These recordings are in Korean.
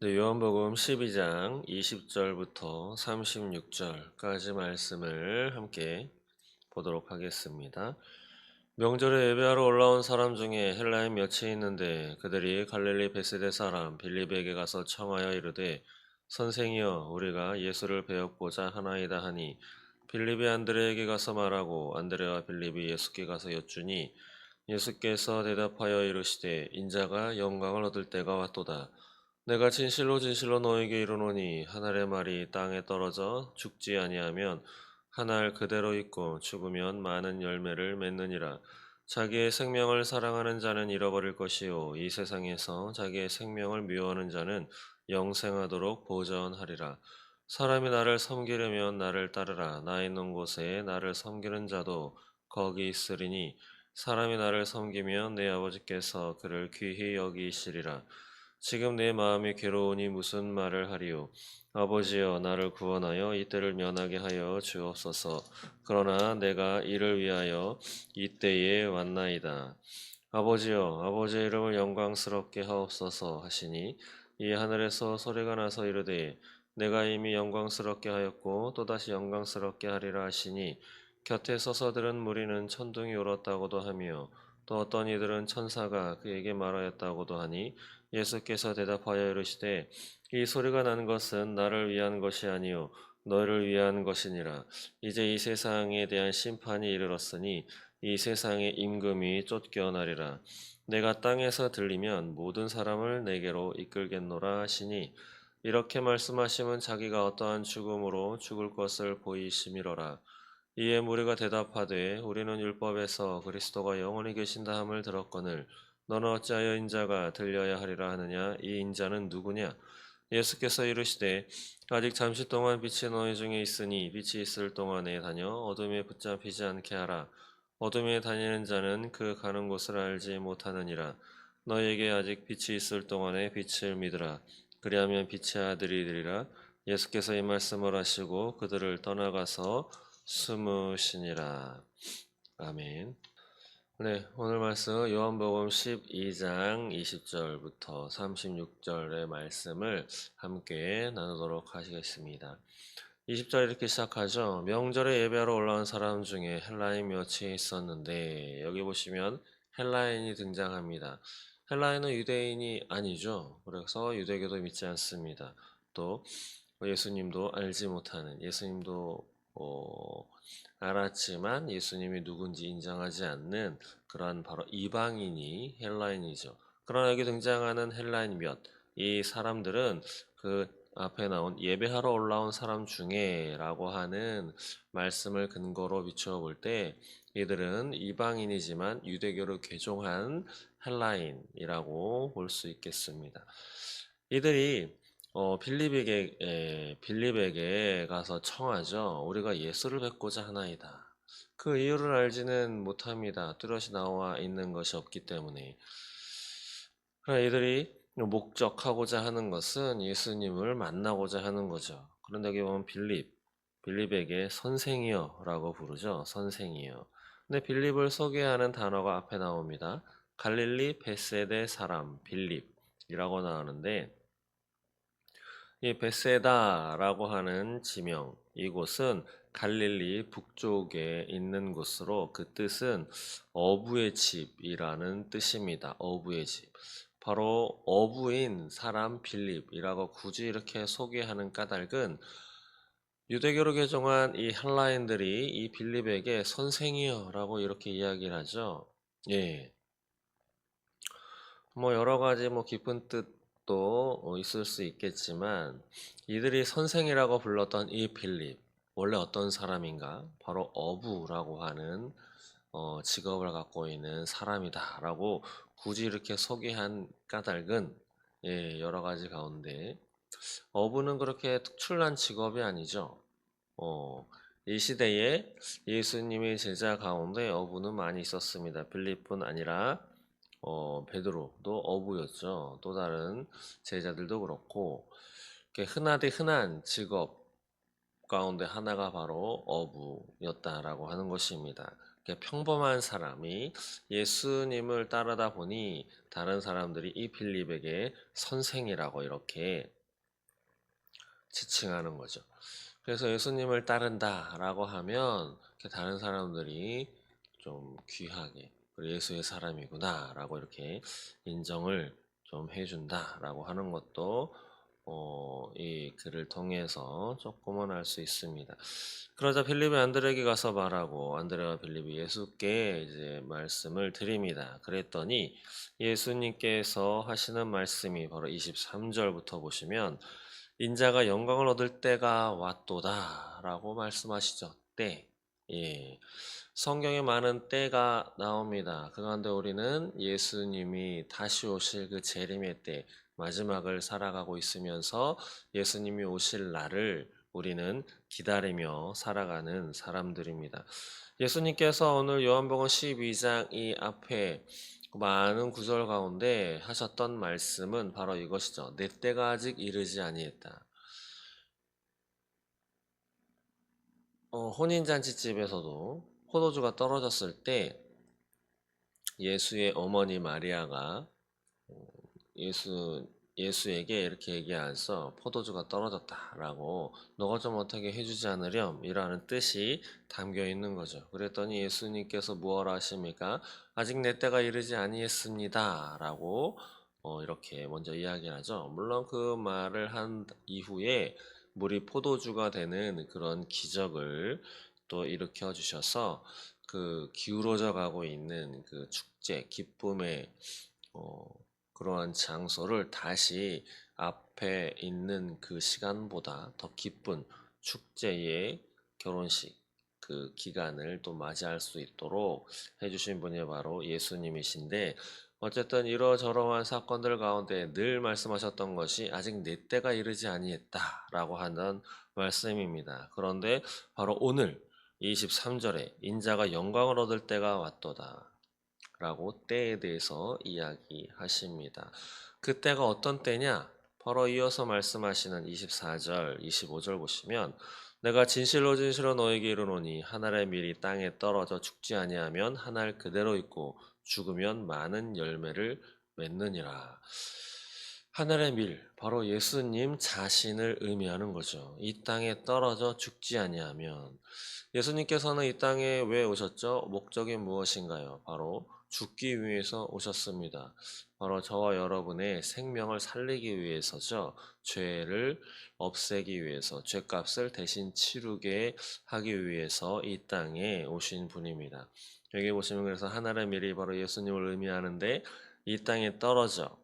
네, 요한복음 12장 20절부터 36절까지 말씀을 함께 보도록 하겠습니다. 명절에 예배하러 올라온 사람 중에 헬라인 몇이 있는데 그들이 갈릴리 베세대 사람 빌립에게 가서 청하여 이르되 선생이여 우리가 예수를 배웠고자 하나이다 하니 빌립이 안드레에게 가서 말하고 안드레와 빌립이 예수께 가서 여쭈니 예수께서 대답하여 이르시되 인자가 영광을 얻을 때가 왔도다. 내가 진실로 진실로 너에게 이르노니 한 알의 말이 땅에 떨어져 죽지 아니하면 한 알 그대로 있고 죽으면 많은 열매를 맺느니라. 자기의 생명을 사랑하는 자는 잃어버릴 것이요 이 세상에서 자기의 생명을 미워하는 자는 영생하도록 보전하리라. 사람이 나를 섬기려면 나를 따르라. 나 있는 곳에 나를 섬기는 자도 거기 있으리니 사람이 나를 섬기면 내 아버지께서 그를 귀히 여기시리라. 지금 내 마음이 괴로우니 무슨 말을 하리요. 아버지여 나를 구원하여 이때를 면하게 하여 주옵소서. 그러나 내가 이를 위하여 이때에 왔나이다. 아버지여 아버지의 이름을 영광스럽게 하옵소서 하시니 이 하늘에서 소리가 나서 이르되 내가 이미 영광스럽게 하였고 또다시 영광스럽게 하리라 하시니 곁에 서서 들은 무리는 천둥이 울었다고도 하며 또 어떤 이들은 천사가 그에게 말하였다고도 하니 예수께서 대답하여 이르시되 이 소리가 난 것은 나를 위한 것이 아니요 너를 위한 것이니라. 이제 이 세상에 대한 심판이 이르렀으니 이 세상의 임금이 쫓겨나리라. 내가 땅에서 들리면 모든 사람을 내게로 이끌겠노라 하시니 이렇게 말씀하시면 자기가 어떠한 죽음으로 죽을 것을 보이심이로라. 이에 무리가 대답하되 우리는 율법에서 그리스도가 영원히 계신다 함을 들었거늘 너는 어찌하여 인자가 들려야 하리라 하느냐. 이 인자는 누구냐. 예수께서 이르시되 아직 잠시 동안 빛이 너희 중에 있으니 빛이 있을 동안에 다녀 어둠에 붙잡히지 않게 하라. 어둠에 다니는 자는 그 가는 곳을 알지 못하느니라. 너희에게 아직 빛이 있을 동안에 빛을 믿으라. 그리하면 빛의 아들이 되리라. 예수께서 이 말씀을 하시고 그들을 떠나가서 숨으시니라. 아멘. 네, 오늘 말씀 요한복음 12장 20절부터 36절의 말씀을 함께 나누도록 하시겠습니다. 20절 이렇게 시작하죠. 명절에 예배하러 올라온 사람 중에 헬라인 몇이 있었는데 여기 보시면 헬라인이 등장합니다. 헬라인은 유대인이 아니죠. 그래서 유대교도 믿지 않습니다. 또 예수님도 알지 못하는 예수님도 알았지만 예수님이 누군지 인정하지 않는 그러한 바로 이방인이 헬라인이죠. 그러나 여기 등장하는 헬라인 몇, 이 사람들은 그 앞에 나온 예배하러 올라온 사람 중에라고 하는 말씀을 근거로 비추어 볼 때 이들은 이방인이지만 유대교를 개종한 헬라인이라고 볼 수 있겠습니다. 이들이 빌립에게 가서 청하죠. 우리가 예수를 뵙고자 하나이다. 그 이유를 알지는 못합니다. 뚜렷이 나와 있는 것이 없기 때문에. 그러나 이들이 목적하고자 하는 것은 예수님을 만나고자 하는 거죠. 그런데 여기 보면 빌립에게 선생이여 라고 부르죠. 선생이여. 근데 빌립을 소개하는 단어가 앞에 나옵니다. 갈릴리 베세데 사람 빌립이라고 나오는데 이 베세다라고 하는 지명, 이곳은 갈릴리 북쪽에 있는 곳으로 그 뜻은 어부의 집이라는 뜻입니다. 어부의 집. 바로 어부인 사람 빌립이라고 굳이 이렇게 소개하는 까닭은 유대교로 개종한 이 헬라인들이 이 빌립에게 선생이여라고 이렇게 이야기를 하죠. 예. 뭐 여러 가지 깊은 뜻도 있을 수 있겠지만 이들이 선생이라고 불렀던 이 빌립 원래 어떤 사람인가? 바로 어부라고 하는 직업을 갖고 있는 사람이다라고 굳이 이렇게 소개한 까닭은 여러 가지 가운데 어부는 그렇게 특출난 직업이 아니죠. 이 시대에 예수님의 제자 가운데 어부는 많이 있었습니다. 빌립뿐 아니라 베드로도 어부였죠. 또 다른 제자들도 그렇고 이렇게 흔하디 흔한 직업 가운데 하나가 바로 어부였다라고 하는 것입니다. 이렇게 평범한 사람이 예수님을 따르다 보니 다른 사람들이 이 빌립에게 선생이라고 이렇게 지칭하는 거죠. 그래서 예수님을 따른다라고 하면 다른 사람들이 좀 귀하게 그리고 예수의 사람이구나라고 이렇게 인정을 좀 해준다라고 하는 것도 이 글을 통해서 조금은 알 수 있습니다. 그러자 빌립이 안드레에게 가서 말하고 안드레와 빌립이 예수께 이제 말씀을 드립니다. 그랬더니 예수님께서 하시는 말씀이 바로 23절부터 보시면 인자가 영광을 얻을 때가 왔도다라고 말씀하시죠. 때. 예. 성경에 많은 때가 나옵니다. 그 가운데 우리는 예수님이 다시 오실 그 재림의 때, 마지막을 살아가고 있으면서 예수님이 오실 날을 우리는 기다리며 살아가는 사람들입니다. 예수님께서 오늘 요한복음 12장 이 앞에 많은 구절 가운데 하셨던 말씀은 바로 이것이죠. 내 때가 아직 이르지 아니했다. 혼인잔치집에서도 포도주가 떨어졌을 때 예수의 어머니 마리아가 예수 예수에게 이렇게 얘기하면서 포도주가 떨어졌다라고 너가 좀 어떻게 해주지 않으렴 이라는 뜻이 담겨 있는 거죠. 그랬더니 예수님께서 무엇라 하십니까? 아직 내 때가 이르지 아니했습니다라고 이렇게 먼저 이야기하죠. 물론 그 말을 한 이후에 물이 포도주가 되는 그런 기적을 또 일으켜 주셔서 그 기울어져 가고 있는 그 축제 기쁨의 어, 그러한 장소를 다시 앞에 있는 그 시간보다 더 기쁜 축제의 결혼식 그 기간을 또 맞이할 수 있도록 해주신 분이 바로 예수님이신데 어쨌든 이러저러한 사건들 가운데 늘 말씀하셨던 것이 아직 내 때가 이르지 아니했다라고 하는 말씀입니다. 그런데 바로 오늘 23절에 인자가 영광을 얻을 때가 왔도다. 라고 때에 대해서 이야기하십니다. 그 때가 어떤 때냐? 바로 이어서 말씀하시는 24절, 25절 보시면 내가 진실로 진실로 너에게 이르노니 한 알의 밀이 땅에 떨어져 죽지 아니하면 한 알 그대로 있고 죽으면 많은 열매를 맺느니라. 하늘의 밀, 바로 예수님 자신을 의미하는 거죠. 이 땅에 떨어져 죽지 아니하면 예수님께서는 이 땅에 왜 오셨죠? 목적이 무엇인가요? 바로 죽기 위해서 오셨습니다. 바로 저와 여러분의 생명을 살리기 위해서죠. 죄를 없애기 위해서, 죄값을 대신 치르게 하기 위해서 이 땅에 오신 분입니다. 여기 보시면 그래서 하늘의 밀이 바로 예수님을 의미하는데 이 땅에 떨어져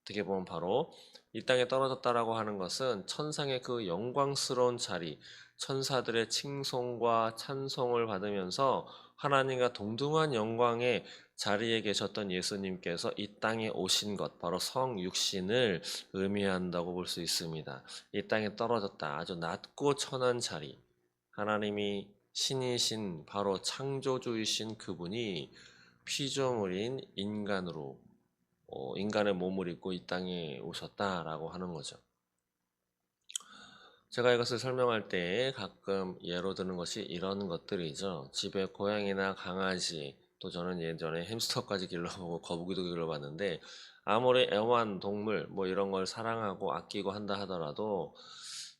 어떻게 보면 바로 이 땅에 떨어졌다라고 하는 것은 천상의 그 영광스러운 자리, 천사들의 칭송과 찬송을 받으면서 하나님과 동등한 영광의 자리에 계셨던 예수님께서 이 땅에 오신 것, 바로 성육신을 의미한다고 볼 수 있습니다. 이 땅에 떨어졌다. 아주 낮고 천한 자리. 하나님이 신이신 바로 창조주이신 그분이 피조물인 인간으로 인간의 몸을 입고 이 땅에 오셨다라고 하는 거죠. 제가 이것을 설명할 때 가끔 예로 드는 것이 이런 것들이죠. 집에 고양이나 강아지, 또 저는 예전에 햄스터까지 길러보고 거북이도 길러봤는데 아무리 애완동물 뭐 이런 걸 사랑하고 아끼고 한다 하더라도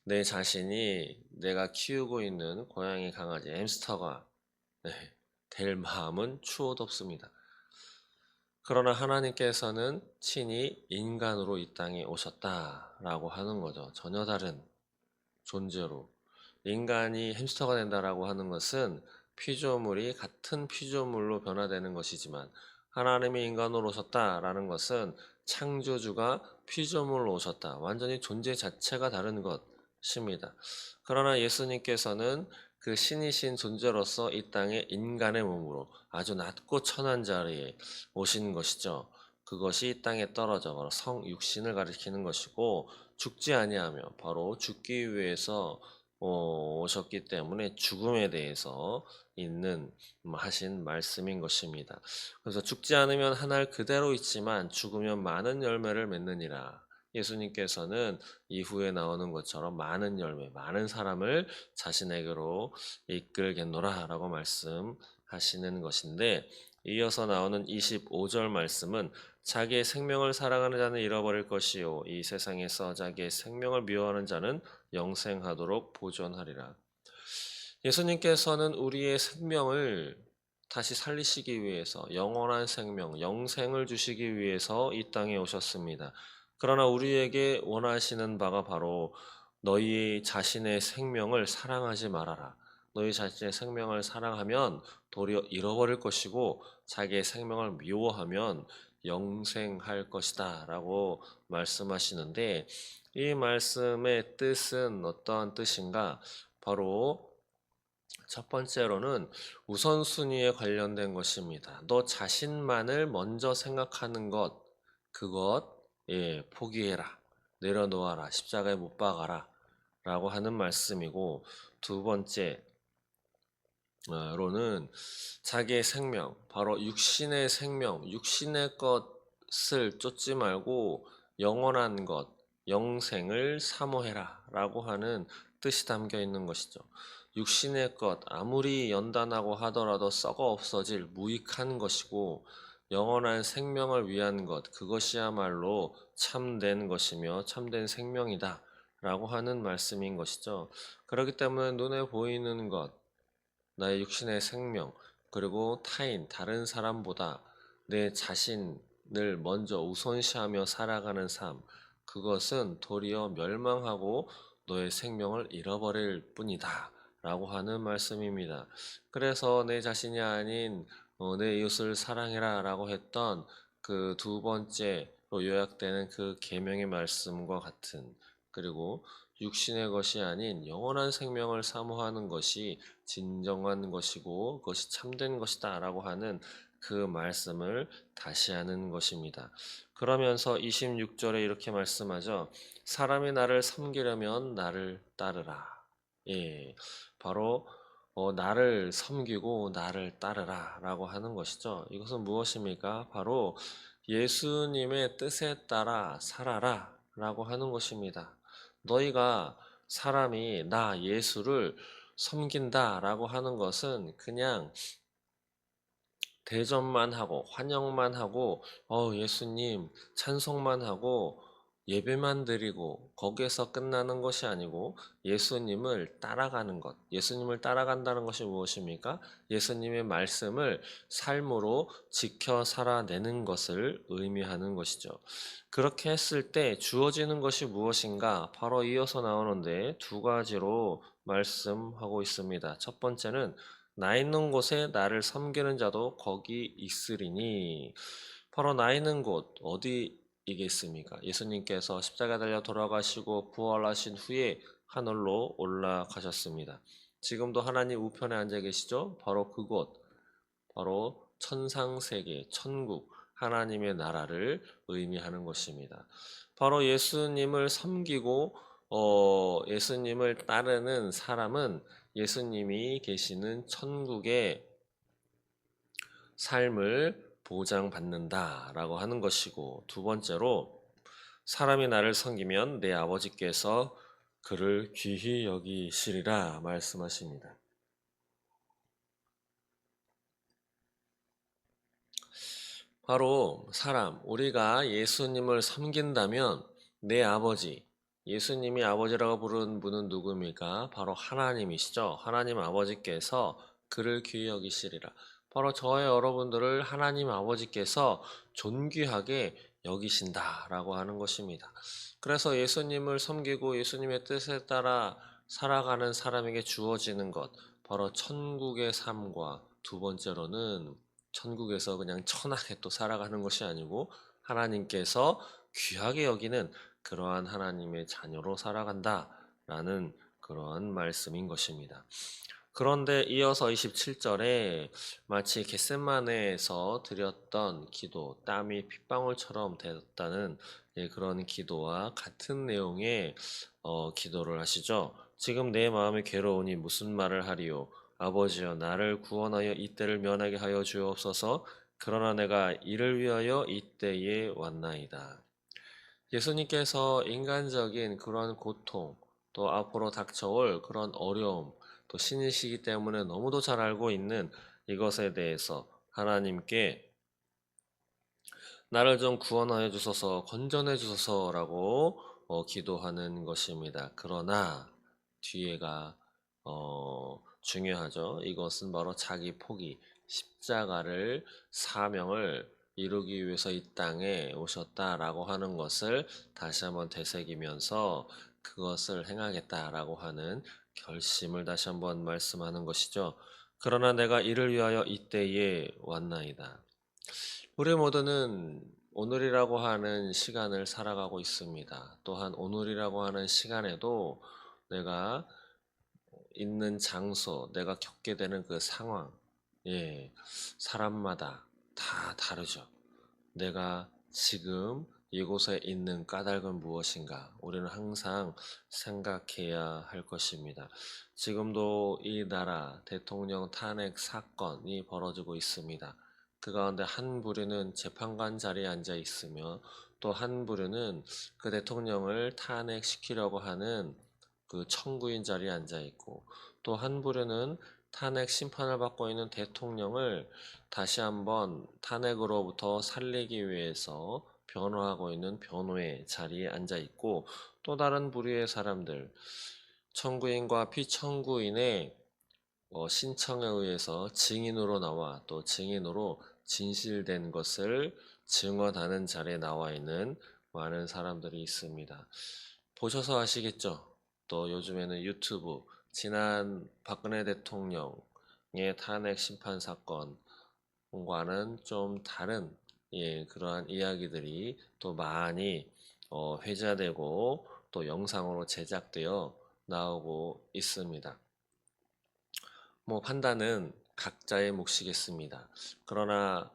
내 자신이 내가 키우고 있는 고양이, 강아지, 햄스터가 네, 될 마음은 추호도 없습니다. 그러나 하나님께서는 친히 인간으로 이 땅에 오셨다라고 하는 거죠. 전혀 다른 존재로. 인간이 햄스터가 된다라고 하는 것은 피조물이 같은 피조물로 변화되는 것이지만 하나님이 인간으로 오셨다라는 것은 창조주가 피조물로 오셨다. 완전히 존재 자체가 다른 것입니다. 그러나 예수님께서는 그 신이신 존재로서 이 땅에 인간의 몸으로 아주 낮고 천한 자리에 오신 것이죠. 그것이 이 땅에 떨어져 바로 성육신을 가리키는 것이고 죽지 아니하며 바로 죽기 위해서 오셨기 때문에 죽음에 대해서 있는 하신 말씀인 것입니다. 그래서 죽지 않으면 한 알 그대로 있지만 죽으면 많은 열매를 맺느니라. 예수님께서는 이후에 나오는 것처럼 많은 열매, 많은 사람을 자신에게로 이끌겠노라 라고 하시는 것인데, 이어서 나오는 25절 말씀은 자기의 생명을 사랑하는 자는 잃어버릴 것이요 이 세상에서 자기의 생명을 미워하는 자는 영생하도록 보존하리라. 예수님께서는 우리의 생명을 다시 살리시기 위해서 영원한 생명, 영생을 주시기 위해서 이 땅에 오셨습니다. 그러나 우리에게 원하시는 바가 바로 너희 자신의 생명을 사랑하지 말아라. 너희 자신의 생명을 사랑하면 도리어 잃어버릴 것이고 자기의 생명을 미워하면 영생할 것이다 라고 말씀하시는데, 이 말씀의 뜻은 어떠한 뜻인가? 바로 첫 번째로는 우선순위에 관련된 것입니다. 너 자신만을 먼저 생각하는 것, 그것, 포기해라. 내려놓아라. 십자가에 못 박아라. 라고 하는 말씀이고, 두 번째로는 자기의 생명, 바로 육신의 생명, 육신의 것을 쫓지 말고 영원한 것, 영생을 사모해라. 라고 하는 뜻이 담겨 있는 것이죠. 육신의 것, 아무리 연단하고 하더라도 썩어 없어질 무익한 것이고, 영원한 생명을 위한 것, 그것이야말로 참된 것이며 참된 생명이다 라고 하는 말씀인 것이죠. 그렇기 때문에 눈에 보이는 것, 나의 육신의 생명, 그리고 타인, 다른 사람보다 내 자신을 먼저 우선시하며 살아가는 삶, 그것은 도리어 멸망하고 너의 생명을 잃어버릴 뿐이다 라고 하는 말씀입니다. 그래서 내 자신이 아닌 내 이웃을 사랑해라 라고 했던 그 두 번째로 요약되는 그 계명의 말씀과 같은, 그리고 육신의 것이 아닌 영원한 생명을 사모하는 것이 진정한 것이고 그것이 참된 것이다 라고 하는 그 말씀을 다시 하는 것입니다. 그러면서 26절에 이렇게 말씀하죠. 사람이 나를 섬기려면 나를 따르라. 예, 바로 나를 섬기고 나를 따르라 라고 하는 것이죠. 이것은 무엇입니까? 바로 예수님의 뜻에 따라 살아라 라고 하는 것입니다. 너희가 사람이 나 예수를 섬긴다 라고 하는 것은 그냥 대접만 하고 환영만 하고 예수님 찬송만 하고 예배만 드리고 거기에서 끝나는 것이 아니고 예수님을 따라가는 것. 예수님을 따라간다는 것이 무엇입니까? 예수님의 말씀을 삶으로 지켜 살아내는 것을 의미하는 것이죠. 그렇게 했을 때 주어지는 것이 무엇인가? 바로 이어서 나오는데 두 가지로 말씀하고 있습니다. 첫 번째는 나 있는 곳에 나를 섬기는 자도 거기 있으리니. 바로 나 있는 곳 어디이겠습니까? 예수님께서 십자가 달려 돌아가시고 부활하신 후에 하늘로 올라가셨습니다. 지금도 하나님 우편에 앉아 계시죠? 바로 그곳, 바로 천상세계, 천국, 하나님의 나라를 의미하는 것입니다. 바로 예수님을 섬기고 예수님을 따르는 사람은 예수님이 계시는 천국의 삶을 보장받는다라고 하는 것이고, 두 번째로 사람이 나를 섬기면 내 아버지께서 그를 귀히 여기시리라 말씀하십니다. 바로 우리가 예수님을 섬긴다면 내 아버지, 예수님이 아버지라고 부르는 분은 누구입니까? 바로 하나님이시죠. 하나님 아버지께서 그를 귀히 여기시리라. 바로 저와 여러분들을 하나님 아버지께서 존귀하게 여기신다라고 하는 것입니다. 그래서 예수님을 섬기고 예수님의 뜻에 따라 살아가는 사람에게 주어지는 것, 바로 천국의 삶과, 두 번째로는 천국에서 그냥 천하게 또 살아가는 것이 아니고 하나님께서 귀하게 여기는 그러한 하나님의 자녀로 살아간다라는 그러한 말씀인 것입니다. 그런데 이어서 27절에 마치 겟세마네에서 드렸던 기도, 땀이 핏방울처럼 되었다는 그런 기도와 같은 내용의 기도를 하시죠. 지금 내 마음이 괴로우니 무슨 말을 하리요? 아버지여 나를 구원하여 이때를 면하게 하여 주옵소서. 그러나 내가 이를 위하여 이때에 왔나이다. 예수님께서 인간적인 그런 고통, 또 앞으로 닥쳐올 그런 어려움, 또 신이시기 때문에 너무도 잘 알고 있는 이것에 대해서 하나님께 나를 좀 구원하여 주소서, 건전해 주소서라고 기도하는 것입니다. 그러나 뒤에가 중요하죠. 이것은 바로 자기 포기, 십자가를 사명을 이루기 위해서 이 땅에 오셨다라고 하는 것을 다시 한번 되새기면서 그것을 행하겠다라고 하는 결심을 다시 한번 말씀하는 것이죠. 그러나 내가 이를 위하여 이때에 왔나이다. 우리 모두는 오늘이라고 하는 시간을 살아가고 있습니다. 또한 오늘이라고 하는 시간에도 내가 있는 장소, 내가 겪게 되는 그 상황, 예, 사람마다 다 다르죠. 내가 지금 이곳에 있는 까닭은 무엇인가? 우리는 항상 생각해야 할 것입니다. 지금도 이 나라 대통령 탄핵 사건이 벌어지고 있습니다. 그 가운데 한 부류는 재판관 자리에 앉아 있으며 또 한 부류는 그 대통령을 탄핵시키려고 하는 그 청구인 자리에 앉아 있고 또 한 부류는 탄핵 심판을 받고 있는 대통령을 다시 한번 탄핵으로부터 살리기 위해서 변호하고 있는 변호의 자리에 앉아 있고 또 다른 부류의 사람들, 청구인과 피청구인의 신청에 의해서 증인으로 나와 또 증인으로 진실된 것을 증언하는 자리에 나와 있는 많은 사람들이 있습니다. 보셔서 아시겠죠? 또 요즘에는 유튜브, 지난 박근혜 대통령의 탄핵 심판 사건과는 좀 다른 그러한 이야기들이 또 많이 회자되고 또 영상으로 제작되어 나오고 있습니다. 뭐 판단은 각자의 몫이겠습니다. 그러나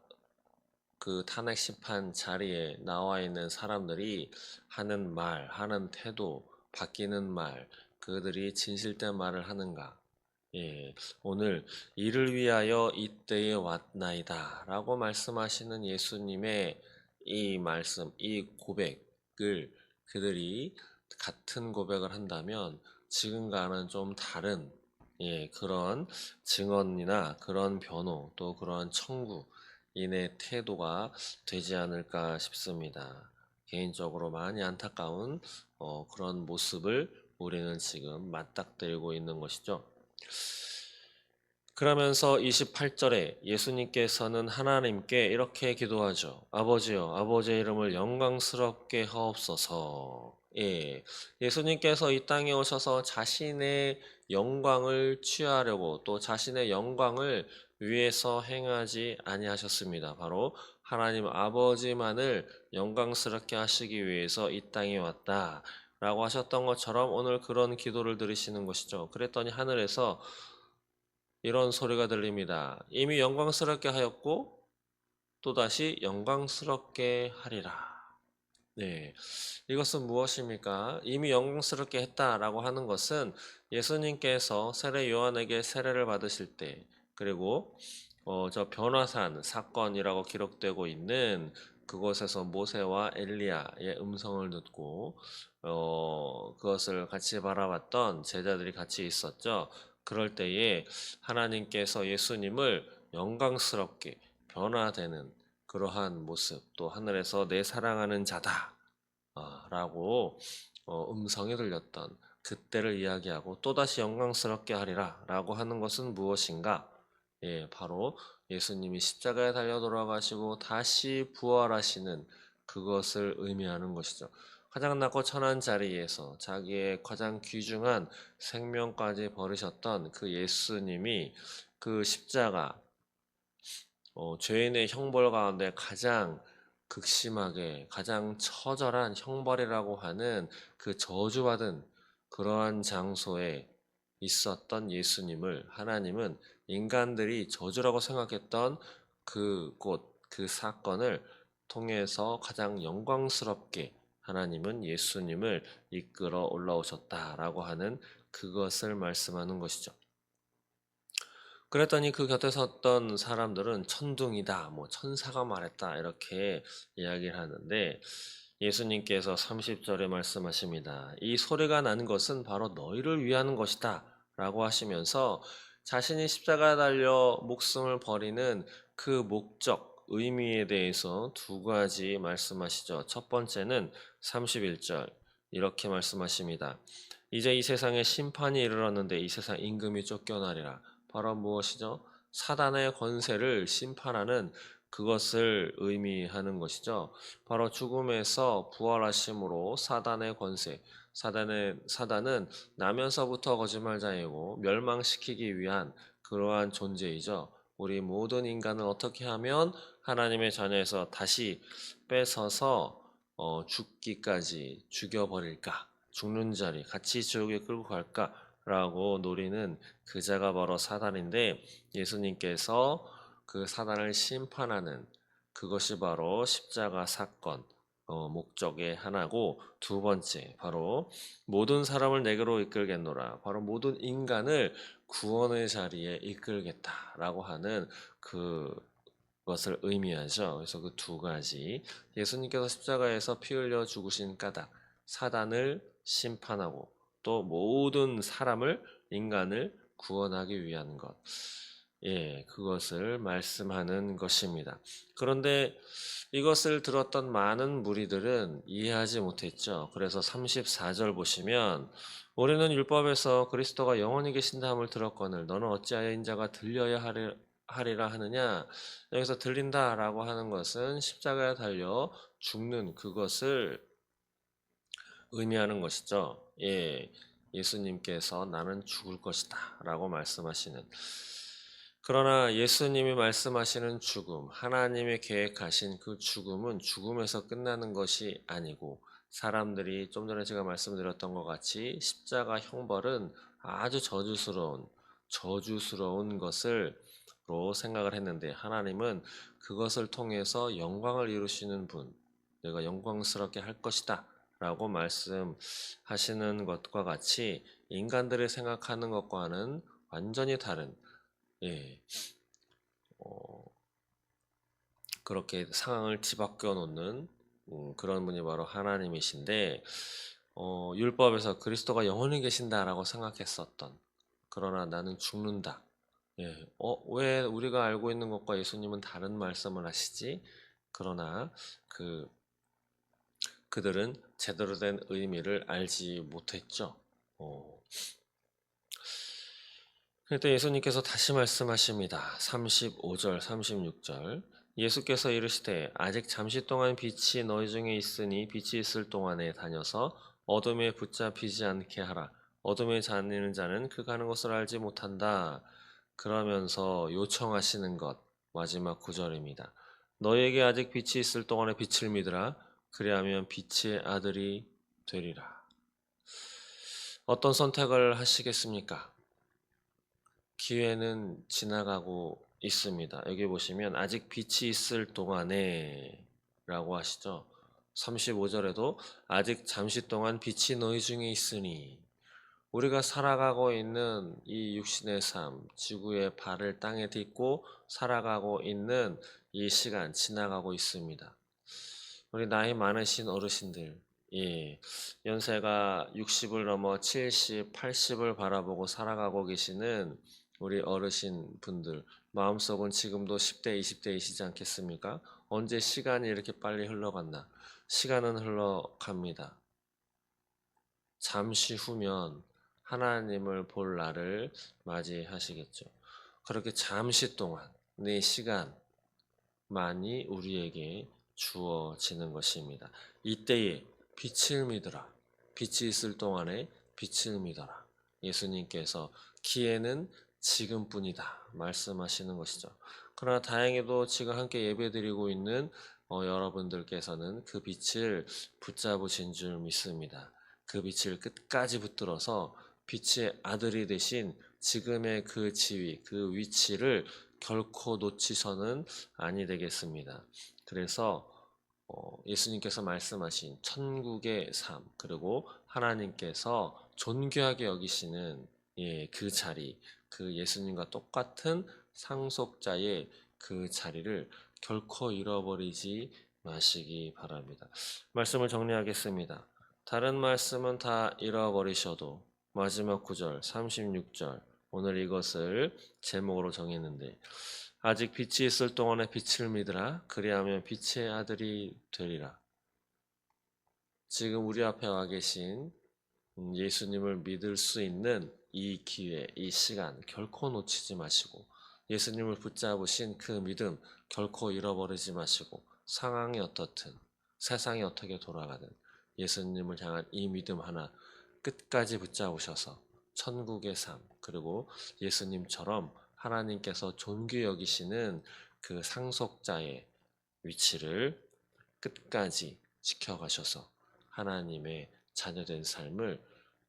그 탄핵 심판 자리에 나와 있는 사람들이 하는 말, 하는 태도, 바뀌는 말, 그들이 진실된 말을 하는가? 예, 오늘 이를 위하여 이때에 왔나이다 라고 말씀하시는 예수님의 이 말씀, 이 고백을 그들이 같은 고백을 한다면 지금과는 좀 다른 그런 증언이나 그런 변호 또 그런 청구인의 태도가 되지 않을까 싶습니다. 개인적으로 많이 안타까운 그런 모습을 우리는 지금 맞닥뜨리고 있는 것이죠. 그러면서 28절에 예수님께서는 하나님께 이렇게 기도하죠. 아버지여, 아버지의 이름을 영광스럽게 하옵소서. 예수님께서 이 땅에 오셔서 자신의 영광을 취하려고 또 자신의 영광을 위해서 행하지 아니하셨습니다. 바로 하나님 아버지만을 영광스럽게 하시기 위해서 이 땅에 왔다 라고 하셨던 것처럼 오늘 그런 기도를 드리시는 것이죠. 그랬더니 하늘에서 이런 소리가 들립니다. 이미 영광스럽게 하였고 또다시 영광스럽게 하리라. 네, 이것은 무엇입니까? 이미 영광스럽게 했다라고 하는 것은 예수님께서 세례 요한에게 세례를 받으실 때 그리고 저 변화산 사건이라고 기록되고 있는 그곳에서 모세와 엘리야의 음성을 듣고 그것을 같이 바라봤던 제자들이 같이 있었죠. 그럴 때에 하나님께서 예수님을 영광스럽게 변화되는 그러한 모습 또 하늘에서 내 사랑하는 자다 라고 음성이 들렸던 그때를 이야기하고 또다시 영광스럽게 하리라 라고 하는 것은 무엇인가? 바로 예수님이 십자가에 달려 돌아가시고 다시 부활하시는 그것을 의미하는 것이죠. 가장 낮고 천한 자리에서 자기의 가장 귀중한 생명까지 버리셨던 그 예수님이 그 십자가 죄인의 형벌 가운데 가장 극심하게 가장 처절한 형벌이라고 하는 그 저주받은 그러한 장소에 있었던 예수님을 하나님은 인간들이 저주라고 생각했던 그곳, 그 사건을 통해서 가장 영광스럽게 하나님은 예수님을 이끌어 올라오셨다라고 하는 그것을 말씀하는 것이죠. 그랬더니 그 곁에 섰던 사람들은 천둥이다, 뭐 천사가 말했다 이렇게 이야기를 하는데 예수님께서 30절에 말씀하십니다. 이 소리가 나는 것은 바로 너희를 위하는 것이다 라고 하시면서 자신이 십자가에 달려 목숨을 버리는 그 목적, 의미에 대해서 두 가지 말씀하시죠. 첫 번째는 31절 이렇게 말씀하십니다. 이제 이 세상에 심판이 이르렀는데 이 세상 임금이 쫓겨나리라. 바로 무엇이죠? 사단의 권세를 심판하는 그것을 의미하는 것이죠. 바로 죽음에서 부활하심으로 사단의 권세, 사단은 나면서부터 거짓말자이고 멸망시키기 위한 그러한 존재이죠. 우리 모든 인간을 어떻게 하면 하나님의 자녀에서 다시 뺏어서 죽기까지 죽여버릴까? 죽는 자리 같이 지옥에 끌고 갈까라고 노리는 그 자가 바로 사단인데 예수님께서 그 사단을 심판하는 그것이 바로 십자가 사건 목적의 하나고 두 번째 바로 모든 사람을 내게로 이끌겠노라. 바로 모든 인간을 구원의 자리에 이끌겠다라고 하는 그것을 의미하죠. 그래서 그 두 가지 예수님께서 십자가에서 피 흘려 죽으신 까닭 사단을 심판하고 또 모든 사람을 인간을 구원하기 위한 것. 예, 그것을 말씀하는 것입니다. 그런데 이것을 들었던 많은 무리들은 이해하지 못했죠. 그래서 34절 보시면 우리는 율법에서 그리스도가 영원히 계신다함을 들었거늘 너는 어찌하여 인자가 들려야 하리라 하느냐. 여기서 들린다라고 하는 것은 십자가에 달려 죽는 그것을 의미하는 것이죠. 예, 예수님께서 나는 죽을 것이다 라고 말씀하시는 그러나 예수님이 말씀하시는 죽음, 하나님이 계획하신 그 죽음은 죽음에서 끝나는 것이 아니고 사람들이 좀 전에 제가 말씀드렸던 것 같이 십자가 형벌은 아주 저주스러운 것을로 생각을 했는데 하나님은 그것을 통해서 영광을 이루시는 분, 내가 영광스럽게 할 것이다 라고 말씀하시는 것과 같이 인간들이 생각하는 것과는 완전히 다른 예, 그렇게 상황을 뒤바뀌어 놓는 그런 분이 바로 하나님이신데 율법에서 그리스도가 영원히 계신다라고 생각했었던 그러나 나는 죽는다. 예, 왜 우리가 알고 있는 것과 예수님은 다른 말씀을 하시지? 그러나 그들은 제대로 된 의미를 알지 못했죠. 그때 예수님께서 다시 말씀하십니다. 35절, 36절. 예수께서 이르시되 아직 잠시 동안 빛이 너희 중에 있으니 빛이 있을 동안에 다녀서 어둠에 붙잡히지 않게 하라. 어둠에 다니는 자는 그 가는 것을 알지 못한다. 그러면서 요청하시는 것 마지막 구절입니다. 너희에게 아직 빛이 있을 동안에 빛을 믿으라. 그리하면 빛의 아들이 되리라. 어떤 선택을 하시겠습니까? 기회는 지나가고 있습니다. 여기 보시면 아직 빛이 있을 동안에 라고 하시죠. 35절에도 아직 잠시 동안 빛이 너희 중에 있으니 우리가 살아가고 있는 이 육신의 삶, 지구의 발을 땅에 딛고 살아가고 있는 이 시간 지나가고 있습니다. 우리 나이 많으신 어르신들, 예, 연세가 60을 넘어 70, 80을 바라보고 살아가고 계시는 우리 어르신 분들, 마음속은 지금도 10대, 20대이시지 않겠습니까? 언제 시간이 이렇게 빨리 흘러갔나? 시간은 흘러갑니다. 잠시 후면 하나님을 볼 날을 맞이하시겠죠. 그렇게 잠시 동안 내 시간만이 우리에게 주어지는 것입니다. 이때에 빛을 믿으라. 빛이 있을 동안에 빛을 믿어라. 예수님께서 기회는 지금뿐이다 말씀하시는 것이죠. 그러나 다행히도 지금 함께 예배드리고 있는 여러분들께서는 그 빛을 붙잡으신 줄 믿습니다. 그 빛을 끝까지 붙들어서 빛의 아들이 되신 지금의 그 지위, 그 위치를 결코 놓치서는 아니 되겠습니다. 그래서 예수님께서 말씀하신 천국의 삶 그리고 하나님께서 존귀하게 여기시는 그 자리, 그 예수님과 똑같은 상속자의 그 자리를 결코 잃어버리지 마시기 바랍니다. 말씀을 정리하겠습니다. 다른 말씀은 다 잃어버리셔도 마지막 구절 36절 오늘 이것을 제목으로 정했는데, 아직 빛이 있을 동안에 빛을 믿으라. 그리하면 빛의 아들이 되리라. 지금 우리 앞에 와 계신 예수님을 믿을 수 있는 이 기회, 이 시간 결코 놓치지 마시고, 예수님을 붙잡으신 그 믿음 결코 잃어버리지 마시고, 상황이 어떻든 세상이 어떻게 돌아가든 예수님을 향한 이 믿음 하나 끝까지 붙잡으셔서 천국의 삶, 그리고 예수님처럼 하나님께서 존귀 여기시는 그 상속자의 위치를 끝까지 지켜가셔서 하나님의 자녀된 삶을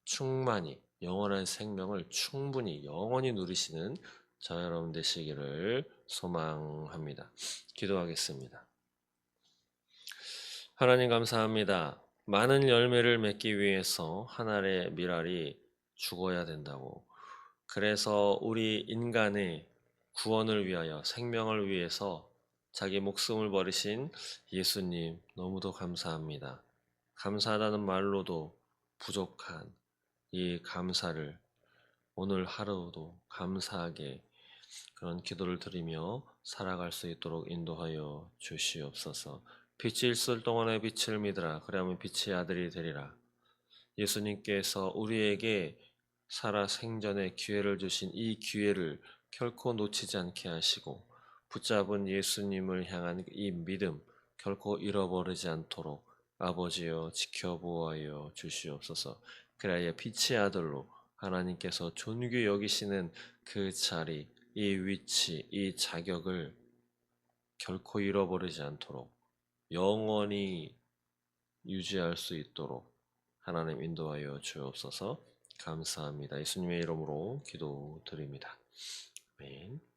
충만히, 영원한 생명을 충분히 영원히 누리시는 저 여러분 되시기를 소망합니다. 기도하겠습니다. 하나님 감사합니다. 많은 열매를 맺기 위해서 한 알의 밀알이 죽어야 된다고. 그래서 우리 인간의 구원을 위하여, 생명을 위해서 자기 목숨을 버리신 예수님 너무도 감사합니다. 감사하다는 말로도 부족한 이 감사를 오늘 하루도 감사하게 그런 기도를 드리며 살아갈 수 있도록 인도하여 주시옵소서. 빛이 있을 동안에 빛을 믿으라. 그리하면 빛의 아들이 되리라. 예수님께서 우리에게 살아 생전에 기회를 주신 이 기회를 결코 놓치지 않게 하시고, 붙잡은 예수님을 향한 이 믿음 결코 잃어버리지 않도록 아버지여 지켜보아여 주시옵소서. 그래야 빛의 아들로 하나님께서 존귀 여기시는 그 자리, 이 위치, 이 자격을 결코 잃어버리지 않도록 영원히 유지할 수 있도록 하나님 인도하여 주옵소서. 감사합니다. 예수님의 이름으로 기도드립니다. 아멘.